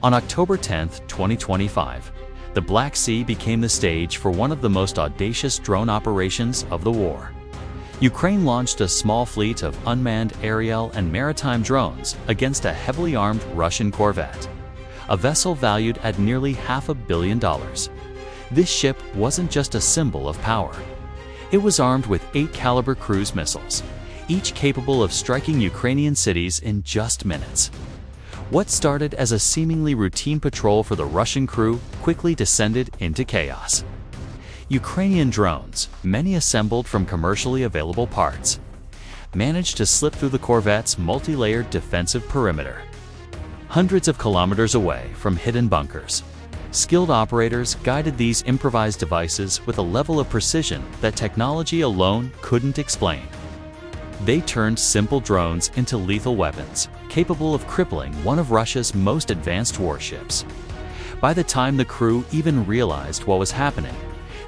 On October 10, 2025, the Black Sea became the stage for one of the most audacious drone operations of the war. Ukraine launched a small fleet of unmanned aerial and maritime drones against a heavily armed Russian Corvette, a vessel valued at nearly $500 million. This ship wasn't just a symbol of power. It was armed with 8-caliber cruise missiles, each capable of striking Ukrainian cities in just minutes. What started as a seemingly routine patrol for the Russian crew quickly descended into chaos. Ukrainian drones, many assembled from commercially available parts, managed to slip through the Corvette's multi-layered defensive perimeter. Hundreds of kilometers away from hidden bunkers, skilled operators guided these improvised devices with a level of precision that technology alone couldn't explain. They turned simple drones into lethal weapons, capable of crippling one of Russia's most advanced warships. By the time the crew even realized what was happening,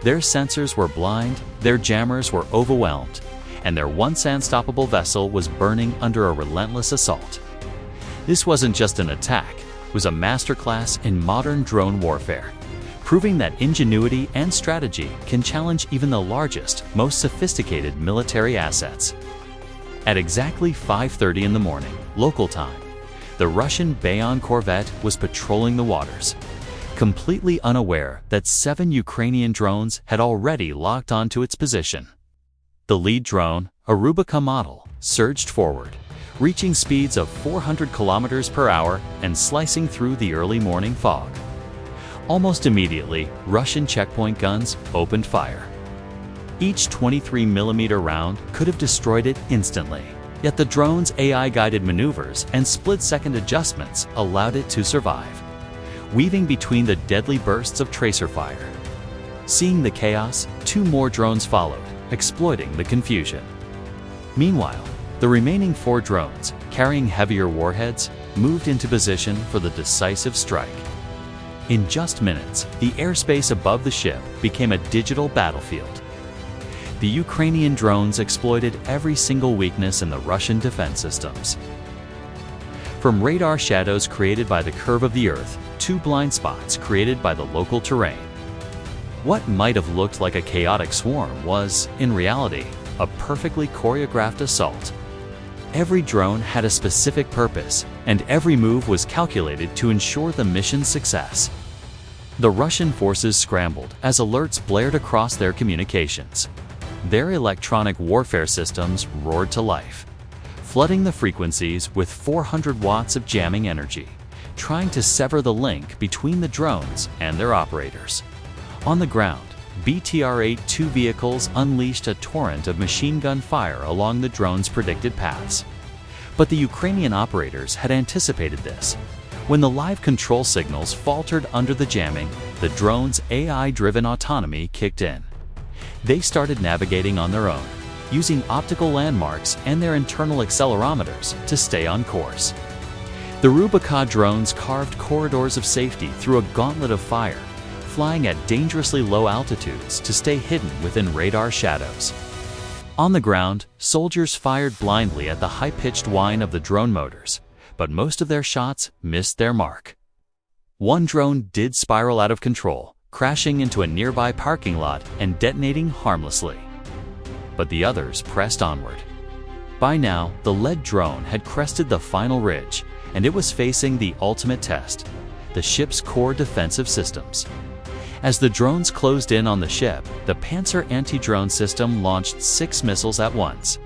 their sensors were blind, their jammers were overwhelmed, and their once unstoppable vessel was burning under a relentless assault. This wasn't just an attack, it was a masterclass in modern drone warfare, proving that ingenuity and strategy can challenge even the largest, most sophisticated military assets. At exactly 5:30 in the morning, local time, the Russian Bayanm Corvette was patrolling the waters, completely unaware that 7 Ukrainian drones had already locked onto its position. The lead drone, a Rubaka model, surged forward, reaching speeds of 400 kilometers per hour and slicing through the early morning fog. Almost immediately, Russian checkpoint guns opened fire. Each 23mm round could have destroyed it instantly, yet the drone's AI-guided maneuvers and split-second adjustments allowed it to survive, weaving between the deadly bursts of tracer fire. Seeing the chaos, 2 more drones followed, exploiting the confusion. Meanwhile, the remaining 4 drones, carrying heavier warheads, moved into position for the decisive strike. In just minutes, the airspace above the ship became a digital battlefield. The Ukrainian drones exploited every single weakness in the Russian defense systems. From radar shadows created by the curve of the Earth to blind spots created by the local terrain. What might have looked like a chaotic swarm was, in reality, a perfectly choreographed assault. Every drone had a specific purpose, and every move was calculated to ensure the mission's success. The Russian forces scrambled as alerts blared across their communications. Their electronic warfare systems roared to life, flooding the frequencies with 400 watts of jamming energy, trying to sever the link between the drones and their operators. On the ground, BTR-82 vehicles unleashed a torrent of machine gun fire along the drones' predicted paths. But the Ukrainian operators had anticipated this. When the live control signals faltered under the jamming, the drones' AI-driven autonomy kicked in. They started navigating on their own, using optical landmarks and their internal accelerometers to stay on course. The Rubaka drones carved corridors of safety through a gauntlet of fire, flying at dangerously low altitudes to stay hidden within radar shadows. On the ground, soldiers fired blindly at the high-pitched whine of the drone motors, but most of their shots missed their mark. One drone did spiral out of control, crashing into a nearby parking lot and detonating harmlessly. But the others pressed onward. By now, the lead drone had crested the final ridge, and it was facing the ultimate test, the ship's core defensive systems. As the drones closed in on the ship, the Pancer anti-drone system launched 6 missiles at once.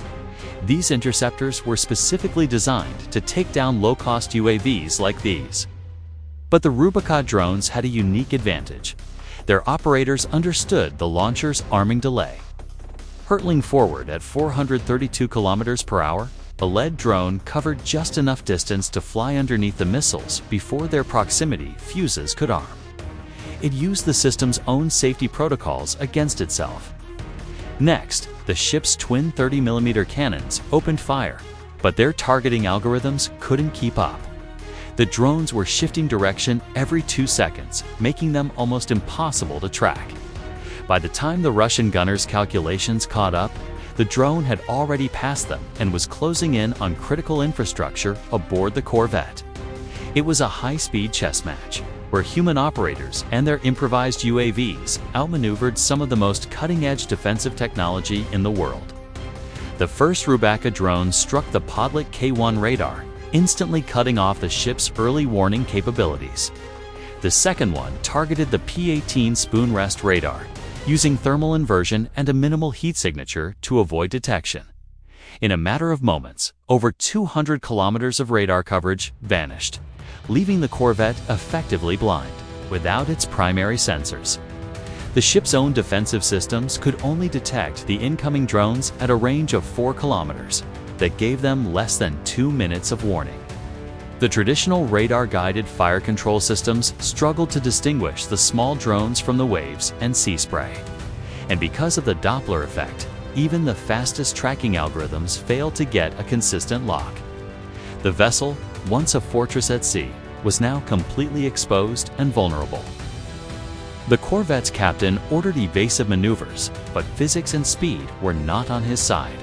These interceptors were specifically designed to take down low-cost UAVs like these. But the Rubaka drones had a unique advantage. Their operators understood the launcher's arming delay. Hurtling forward at 432 kilometers per hour, the lead drone covered just enough distance to fly underneath the missiles before their proximity fuses could arm. It used the system's own safety protocols against itself. Next, the ship's twin 30mm cannons opened fire, but their targeting algorithms couldn't keep up. The drones were shifting direction every 2 seconds, making them almost impossible to track. By the time the Russian gunners' calculations caught up, the drone had already passed them and was closing in on critical infrastructure aboard the Corvette. It was a high-speed chess match, where human operators and their improvised UAVs outmaneuvered some of the most cutting-edge defensive technology in the world. The first Rubaka drone struck the Podlet K-1 radar, instantly cutting off the ship's early warning capabilities. The second one targeted the P-18 spoon rest radar, using thermal inversion and a minimal heat signature to avoid detection. In a matter of moments, over 200 kilometers of radar coverage vanished, leaving the Corvette effectively blind, without its primary sensors. The ship's own defensive systems could only detect the incoming drones at a range of 4 kilometers, that gave them less than 2 minutes of warning. The traditional radar-guided fire control systems struggled to distinguish the small drones from the waves and sea spray. And because of the Doppler effect, even the fastest tracking algorithms failed to get a consistent lock. The vessel, once a fortress at sea, was now completely exposed and vulnerable. The Corvette's captain ordered evasive maneuvers, but physics and speed were not on his side.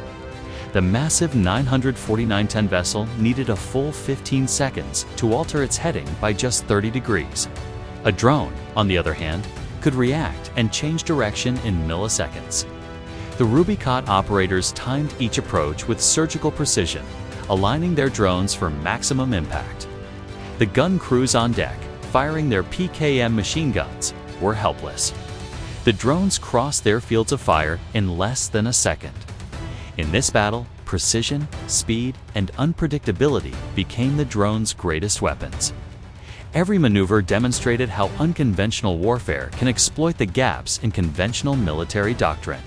The massive 949-ton vessel needed a full 15 seconds to alter its heading by just 30 degrees. A drone, on the other hand, could react and change direction in milliseconds. The Rubaka operators timed each approach with surgical precision, aligning their drones for maximum impact. The gun crews on deck, firing their PKM machine guns, were helpless. The drones crossed their fields of fire in less than a second. In this battle, precision, speed, and unpredictability became the drone's greatest weapons. Every maneuver demonstrated how unconventional warfare can exploit the gaps in conventional military doctrine.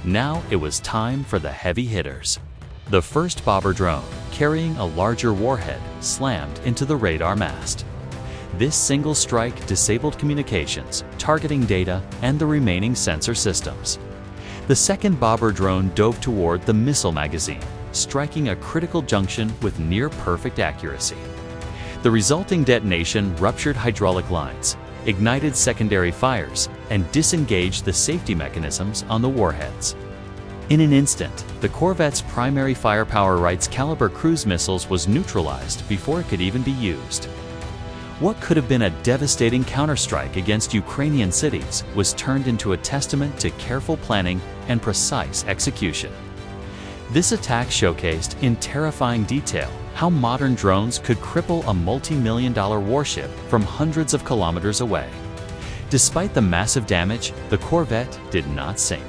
Now it was time for the heavy hitters. The first Bober drone, carrying a larger warhead, slammed into the radar mast. This single strike disabled communications, targeting data, and the remaining sensor systems. The second Bober drone dove toward the missile magazine, striking a critical junction with near-perfect accuracy. The resulting detonation ruptured hydraulic lines, ignited secondary fires, and disengaged the safety mechanisms on the warheads. In an instant, the Corvette's primary firepower Wright's caliber cruise missiles was neutralized before it could even be used. What could have been a devastating counterstrike against Ukrainian cities was turned into a testament to careful planning and precise execution. This attack showcased in terrifying detail how modern drones could cripple a multi-million-dollar warship from hundreds of kilometers away. Despite the massive damage, the Corvette did not sink.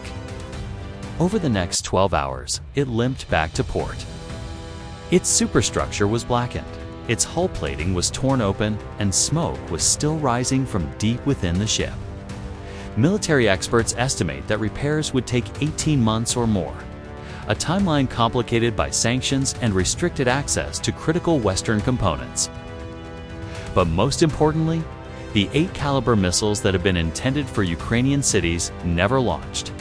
Over the next 12 hours, it limped back to port. Its superstructure was blackened, its hull plating was torn open, and smoke was still rising from deep within the ship. Military experts estimate that repairs would take 18 months or more, a timeline complicated by sanctions and restricted access to critical Western components. But most importantly, the 8 caliber missiles that had been intended for Ukrainian cities never launched.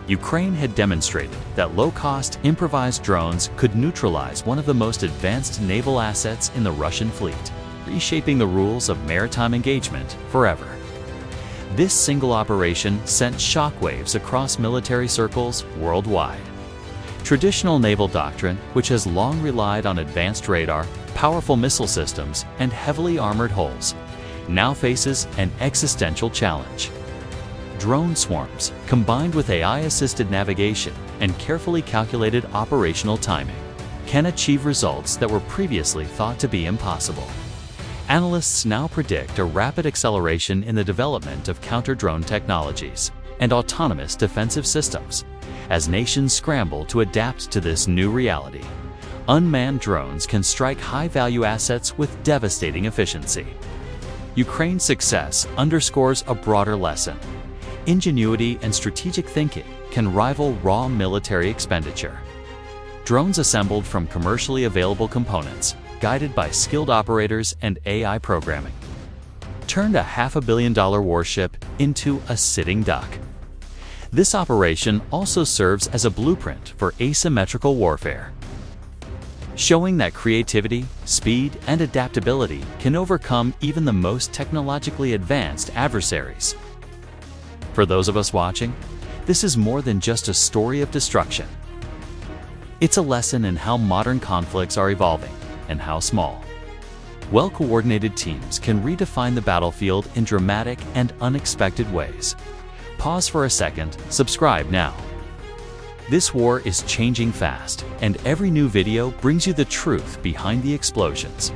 Ukraine had demonstrated that low-cost, improvised drones could neutralize one of the most advanced naval assets in the Russian fleet, reshaping the rules of maritime engagement forever. This single operation sent shockwaves across military circles worldwide. Traditional naval doctrine, which has long relied on advanced radar, powerful missile systems, and heavily armored hulls, now faces an existential challenge. Drone swarms, combined with AI-assisted navigation and carefully calculated operational timing, can achieve results that were previously thought to be impossible. Analysts now predict a rapid acceleration in the development of counter-drone technologies and autonomous defensive systems, as nations scramble to adapt to this new reality. Unmanned drones can strike high-value assets with devastating efficiency. Ukraine's success underscores a broader lesson. Ingenuity and strategic thinking can rival raw military expenditure. Drones assembled from commercially available components, guided by skilled operators and AI programming, turned a $500 million warship into a sitting duck. This operation also serves as a blueprint for asymmetrical warfare, showing that creativity, speed, and adaptability can overcome even the most technologically advanced adversaries. For those of us watching, this is more than just a story of destruction. It's a lesson in how modern conflicts are evolving and how small, Well-coordinated teams can redefine the battlefield in dramatic and unexpected ways. Pause for a second, subscribe now. This war is changing fast, and every new video brings you the truth behind the explosions.